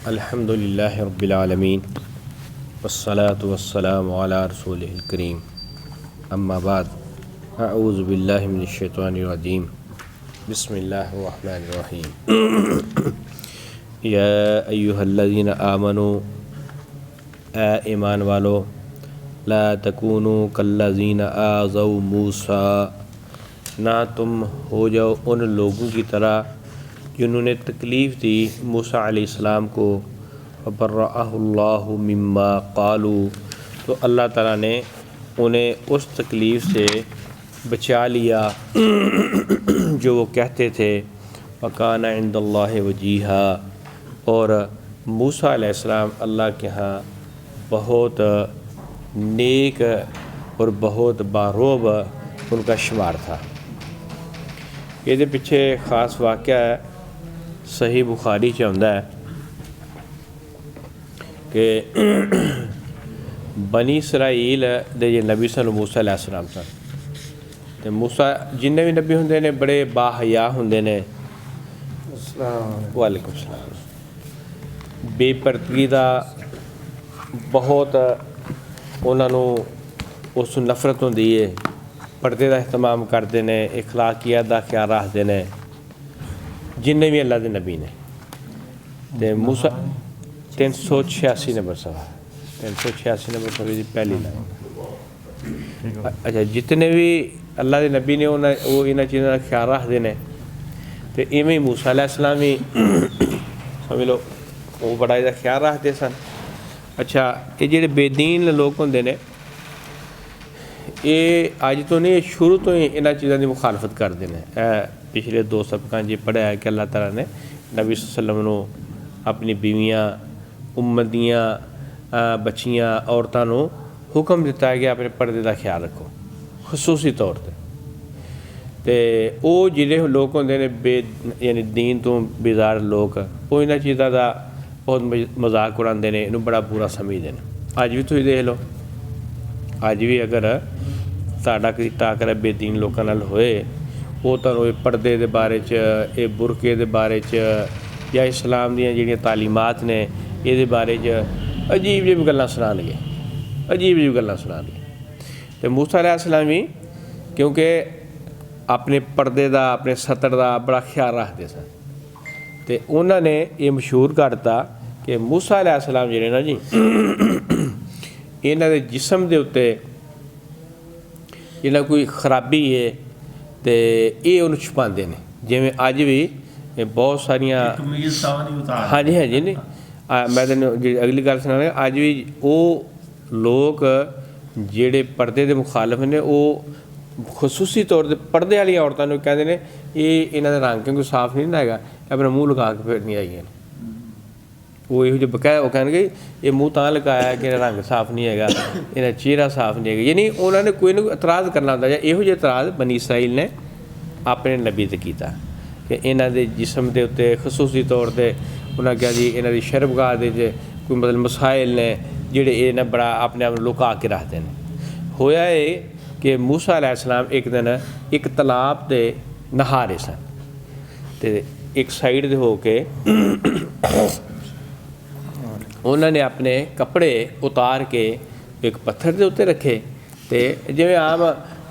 अल्हम्दुलिल्लाहि रब्बिल आलमीन वस्सलातु वस्सलामु अला रसूलिहिल करीम अम्मा बाद अऊज़ु बिल्लाहि मिनश शैतानिर रजीम बिस्मिल्लाहिर रहमानिर रहीम या अय्युहल्लज़ीना आमनू ए ईमान वालो ला तकूनू कल्लज़ीना आज़ौ मूसा ना तुम हो जाओ उन लोगों की तरह जिन्होंने तकलीफ़ दी मूसा अलैहिस्सलाम को। बर्रअहुल्लाहु मिम्मा क़ालू, तो अल्लाह ताला ने उन्हें उस तकलीफ़ से बचा लिया जो वो कहते थे। वकाना इंदल्लाहि वजीहा, और मूसा अलैहिस्सलाम अल्लाह के यहाँ बहुत नेक और बहुत बारोब उनका शुमार था। ये पिछे ख़ास वाक़या है, सही बुखारी च आउंदा है कि बनी इसराइल दे जे नबी सन मूसा अलैहिस्सलाम सन, ते मूसा जिन्ने भी नबी हुंदे ने बड़े बाहया हुंदे ने। वालेकुम सलाम। बेपरदगी दा बहुत उन्होंने उस नफरत होंदी है, पर्दे का एहतमाम करते हैं, इखलाकियत का ख्याल रखते हैं जिन्ने भी अल्लाह के नबी ने। तो मूसा 386 नंबर सवा 386 नंबर सवा की पहली लाइन। अच्छा, जितने भी अल्लाह के नबी ने वो इन्होंने चीज़ों का ख्याल रखते हैं। तो इवें ही मूसा अलैहिस्सलाम भी समझ लो वो बड़ा इसका ख्याल रखते सन। अच्छा, ये जेडे बेदीन लोग होंदे ने, ये अज तो नहीं शुरू तो ही इन्होंने चीज़ों की मुखालफत करते हैं। पिछले 2 सबकों जी पढ़िया है कि अल्लाह ताला ने नबी सल्लल्लाहु अलैहि वसल्लम अपनी बीवियाँ उम्मत दियाँ बच्चियाँ औरतों को हुक्म दिता है कि अपने पर्दे का ख्याल रखो खसूसी तौर पर। तो वो जिहड़े लोग होंदे ने यानी दीन तो बेजार लोग, वो इन्होंने चीज़ों का बहुत मजाक उड़ाते हैं, इन्हूं बड़ा बुरा समझते हैं। अज भी तुसीं देख लो, अज भी अगर साडा कोई टाकरा बेदीन लोगों नाल होए, वो तुहानूं पर्दे के बारे च, ये बुरके के बारे च, या इस्लाम दीयां जिहड़ियां तालीमात ने ये बारे च अजीब अजीब गल्लां सुनाणगे, अजीब अजीब गल्लां सुनाणगे। तो मूसा अलैहिस्सलाम भी क्योंकि अपने पर्दे का अपने सतर का बड़ा ख्याल रखते सन, तो उन्होंने ये मशहूर करता कि मूसा अलैहिस्सलाम जिहड़े ना जी इन्हां दे जिस्म दे उत्ते जिन्हें कोई खराबी है तो ये उन्हें छुपाते हैं। जिमें अज भी बहुत सारिया हाँ जी नहीं मैं तेन अगली गल सुना, अज भी वो लोग जेड़े पर्दे के मुखालफ ने वो खसूसी तौर पर पर्दे वाली औरतों को कहते हैं ये इन्हों का रंग क्योंकि साफ नहीं ना है, अपना मूँह लगा के फिरनी आई हैं। वो यो बकाया वो कह ये मूँह तां लगाया कि रंग साफ नहीं है, इन्हें चेहरा साफ नहीं है। यानी उन्होंने कोई ना कोई इतराज़ करना होंदा, या इहो जिहा इतराज़ बनी इसराइल ने अपने नबी ते कीता कि इन्हां दे जिस्म के उत्ते खसूसी तौर पर उन्हें कहा जी इन्हां दी शर्मगाह दे कोई मतलब मसाइल ने जिहड़े इन्हें बड़ा अपने आप लुका के रखते हैं। होया ये कि मूसा अलैहिस्सलाम एक दिन एक तलाब ते नहा रहे सन, तो एक साइड दे होके उन्होंने अपने कपड़े उतार के एक पत्थर के उत्ते रखे। तो जिवें आम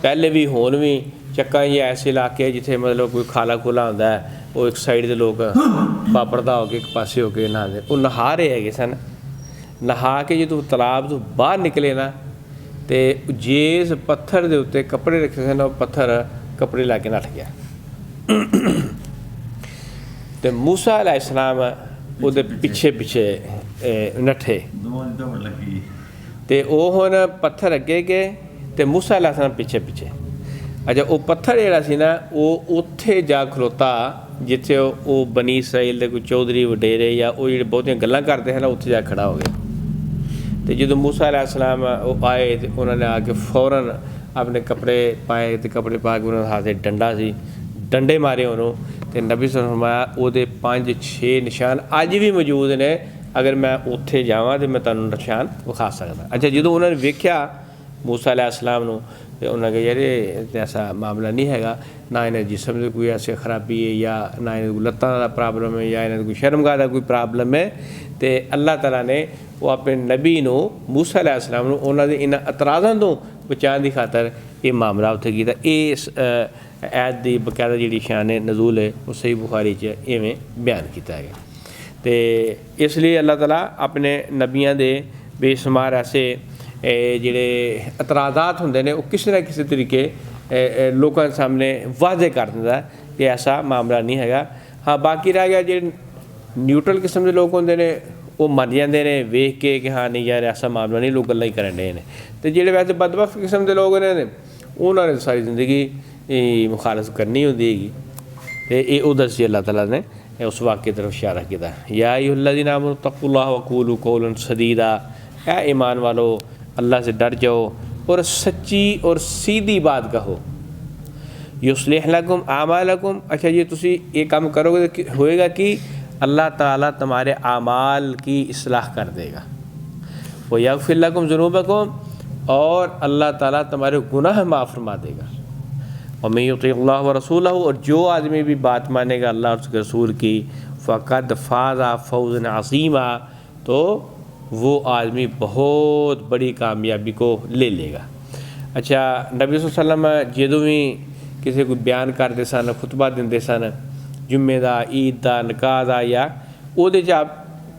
पहले भी होन भी चक्का जी ऐसे इलाके जिथे मतलब कोई खाला खुला होंदा है, वो एक साइड के लोग पापड़दा होके एक पासे होके नहाते, वो नहा रहे है सन। नहा के जो तलाब तो बाहर निकले ना, तो जिस पत्थर के उत्ते कपड़े रखे सन वो पत्थर कपड़े ला के नठ गया। तो मूसा अलैहिस्सलाम उहदे पिछे पिछे नठे, तो वो हुण पत्थर अगे गए तो मूसा अलैहिस्सलाम पिछे पिछे। अच्छा, वो पत्थर जिहड़ा सी ना वो उत्थे जा खलोता जिथे वो बनी इसराइल के कोई चौधरी वडेरे या वो जिहड़े बहुतियां गल्लां करते हैं ना, उत्थे जा खड़ा हो गया। तो जो मूसा अलैहिस्सलाम वो आए तो उन्होंने आके फौरन अपने कपड़े पाए, तो कपड़े पा के उन्होंने हाथ डंडा सी डंडे मारे उन्होंने। तो नबी फरमाया वो 5-6 निशान अज भी मौजूद ने, अगर मैं उत्थे जावां तो मैं तुहानूं निशान विखा सकदा। अच्छा, जो उन्होंने वेख्या मूसा अलैहिस्सलाम नूं ते उन्हें कहा यार ये ऐसा मामला नहीं हैगा, ना इन्हें जिसम की कोई ऐसी खराबी है या ना इन्हें कोई लत्तां दा प्रॉब्लम है या इन्हें कोई शर्मगाह का कोई प्रॉब्लम है। तो अल्लाह ताला ने वो अपने नबी नूं मूसा अलैहिस्सलाम नूं उन्हां दे इन्हां एतराज़ां तों बचाने की खातर ये मामला उत्थे कीता। इस ऐत दी बकायदा जिहड़ी शान नज़ूल है वो सही बुखारी च इवें बयान किया गया। तो इसलिए अल्लाह ताला अपने नबियां दे बेशुमार ऐसे जिहड़े एतराज़ात हुंदे ने वो किसी ना किसी तरीके लोगों के सामने वाज़े कर दिंदा कि ऐसा मामला नहीं हैगा। हाँ बाकी रह गया जो न्यूट्रल किस्म के लोग होंदे ने वो मन जाते हैं वेख के कि हाँ नहीं यार ऐसा मामला नहीं, लोग गल्लां ही करन डे ने। तो जेह्ड़े वैसे बदबख्त किस्म के लोग ने उन्होंने सारी जिंदगी मुखालफ करनी होंदी हैगी। तो ये वो दसी अल्लाह ताला ने उस वाक़े तरफ इशारा किया, या अय्युहल्लज़ीना आमनू तक़ुल्लाह वक़ूलू क़ौलन सदीदा, ऐ ईमान वालो अल्लाह से डर जाओ और सच्ची और सीधी बात कहो। युस्लिह लकुम आमालकुम, अच्छा ये तुसी ये काम करोगे तो होएगा कि अल्लाह ताला तुम्हारे आमाल की इस्लाह कर देगा। वो यग़फ़िर लकुम ज़ुनूबकुम, और अल्लाह ताला तुम्हारे गुनाह माफ़ फरमा देगा। और मैं युतिअल्लाह व रसूलहू, और जो आदमी भी बात मानेगा अल्लाह और उसके रसूल की, फ़क़द फ़ाज़ा फ़ौज़न अज़ीमा, तो वो आदमी बहुत बड़ी कामयाबी को ले लेगा। अच्छा नबी सल्लल्लाहु अलैहि वसल्लम जदों भी किसी को बयान करते सन, खुतबा देंदे सन, जुम्मे दा, ईद दा, निकाह दा, या उहदे च आप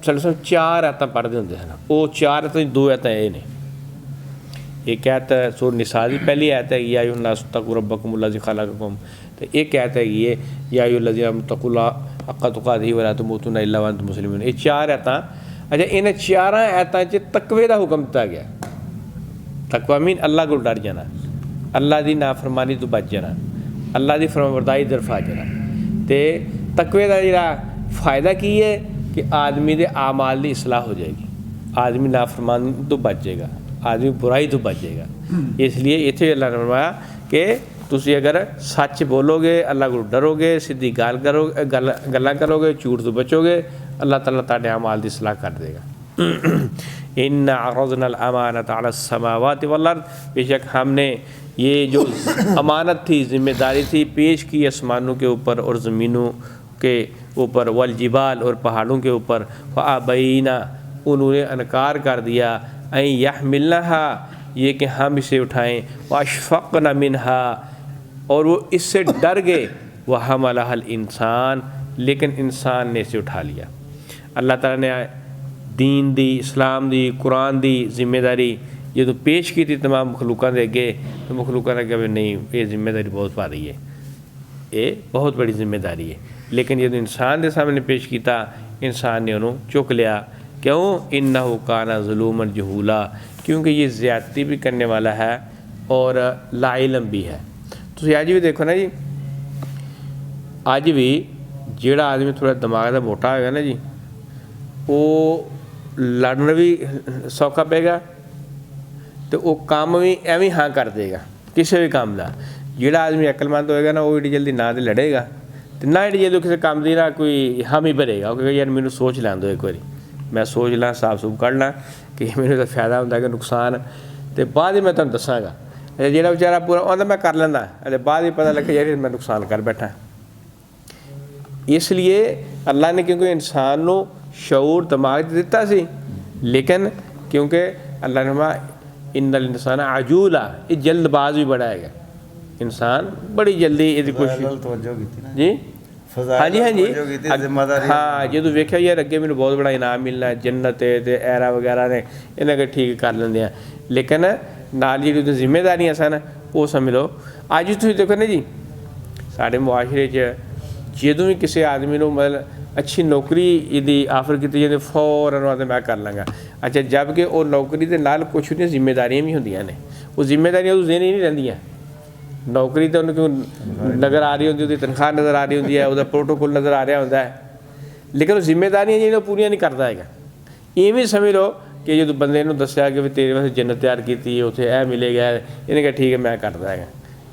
सल्लल्लाहु अलैहि वसल्लम 4 आयतां पढ़दे हुंदे सन। वो 4 आयतां 2 आयतां ये ने। एक आयत सूरह निसा की पहली आयत है या अय्युहन्नास इत्तक़ू रब्बकुम अल्लज़ी खलक़कुम, तो एक आयत है ये या अय्युहल्लज़ीना आमनू इत्तक़ुल्लाह हक़्क़ तुक़ातिही व ला तमूतुन्ना इल्ला व अंतुम मुस्लिमून। ये 4 आयतां। अच्छा इन्हें 4 आयतां च तकवे का हुक्म दिता गया। तकवा मीन अल्लाह को डर जाना, अल्लाह की नाफरमानी तो बच जाना, अल्लाह की फरमाबरदारी तरफ आ जाना। तो तकवे का जिहड़ा फ़ायदा की है कि आदमी के आमाल की इसलाह हो जाएगी, आदमी नाफरमानी तो बच जाएगा, आदमी बुराई तो बच जाएगा। इसलिए इत्थे अल्लाह ने फरमाया कि तुसी अगर सच बोलोगे, अल्लाह को डरोगे, सीधी गल करोगे, गल्लां करोगे, झूठ तो बचोगे, अल्लाह ताला तुहाडे अमाल की सलाह कर देगा। इन्ना अरज़नल अमानत अला समावाति वल अर्द, बेशक हमने ये जो अमानत थी, जिम्मेदारी थी, पेश की आसमानों के ऊपर और ज़मीनों के ऊपर, वल जिबाल और पहाड़ों के ऊपर, फ़अबैना उन्होंने इनकार कर दिया, अन यहमिलनहा ये कि हम इसे उठाएँ, वअशफ़क़ना मिनहा और वो इससे डर गए, वह हमलहल इंसान लेकिन इंसान ने इसे उठा लिया। अल्लाह ताला ने दीन दी, इस्लाम दी, कुरान दी जिम्मेदारी ये तो पेश की थी तमाम मखलूक़ां दे अगे, तो मखलूक़ां ने कहा नहीं ये जिम्मेदारी बहुत भारी है, ये बहुत बड़ी जिम्मेदारी है। लेकिन ये तो इंसान के सामने पेश किया, इंसान ने उन्होंने चुक लिया। क्यों? इन्नहु काना ज़ुलूमन जहूला, क्योंकि ये ज़्यादती भी करने वाला है और लाइलम भी है। तो अज भी देखो ना जी, अज भी जोड़ा आदमी थोड़ा दिमाग का मोटा होगा ना जी, वो लड़न भी सौखा पेगा, तो वो काम भी एवं हाँ कर देगा किसी भी काम का। जोड़ा आदमी अकलमंद होएगा ना वो एडी जल्दी ना तो लड़ेगा, तो ना एडी जल्दी किसी काम की ना कोई हामी भरेगा, क्योंकि यार मैनू सोच लैन दो एक बार, मैं सोच ला, साफ सूफ कर ला कि मैनू तो फायदा होंदा कि नुकसान, तो बाद ही मैं तुहानूं दसांगा। जोड़ा बेचारा पूरा आंदा मैं कर लैंदा, अरे बाद ही पता लगे यार मैं नुकसान कर बैठा। इसलिए अल्लाह ने क्योंकि इंसान को शऊर दिमाग दिता सी, लेकिन क्योंकि अल्लाह ने इन्नल इंसान अजूला, ये जल्दबाज भी बड़ा है। इंसान बड़ी जल्दी ये कुछ जी हाँ जी हाँ जी हाँ जो वेख्या यार अगे मैंने बहुत बड़ा इनाम मिलना है, जन्नत है, तो ऐरा वगैरह ने इन्हें के ठीक कर लेंदे हैं, लेकिन नाल जी जिम्मेदारियां सन वो समझ लो। अज तुम देखो ना जी साढ़े मुआशरे जो भी किसी आदमी को मतलब अच्छी नौकरी यदि आफर की जाती फौरन आते मैं कर लाँगा। अच्छा जबकि वो नौकरी के नाल कुछ उन्हें जिम्मेदारियां भी होंदियां ने, वो जिम्मेदारियां उस दिन ही नहीं रहिंदियां। नौकरी तो उन्हें नज़र आ रही होंगी, उसकी तनख्वाह नज़र आ रही होंगी है, उसका प्रोटोकॉल नज़र आ रहा होंदा है, लेकिन वो जिम्मेदारियां जो पूरियां नहीं करता है। इवें समझ लो कि जो बंदे ने दसिया कि तेरे वास्ते जन्नत तैयार की उत्थे यह मिलेगा, इन्हें कहा ठीक है मैं करता है,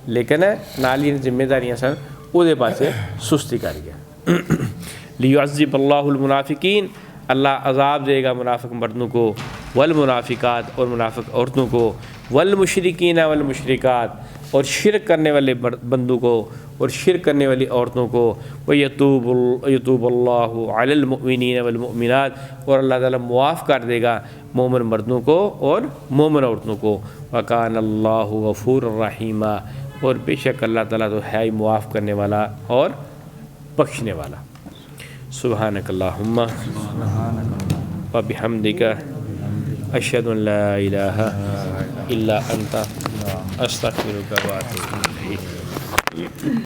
लेकिन नाल ही जिम्मेदारियां सन वो पासे सुस्ती कर गया। लियुअज़्ज़िब अल्लाहुल मुनाफिकीन, अल्लाह अज़ाब देगा मुनाफिक मर्दों को, वल मुनाफिकात और मुनाफिक औरतों को, वल मुशरिकीन वल मुशरिकात, और शिरक करने वाले बंदों को और शिरक करने वाली औरतों को, व यतूबुल्लाहु अलल मुमिनीन वल मुमिनात, और अल्लाह ताला मुआफ़ कर देगा मोमिन मर्दों को और मोमिन औरतों को। व कान अल्लाहु गफूर रहीमा, और बेशक अल्लाह ताला तो है ही मुआफ़ करने वाला और बख्शने वाला। सुब्हानकल्लाहुम्मा व बिहम्दिका अशहदु अन ला इलाहा इल्ला अंता अस्तगफिरुका व अतूबु इलैक।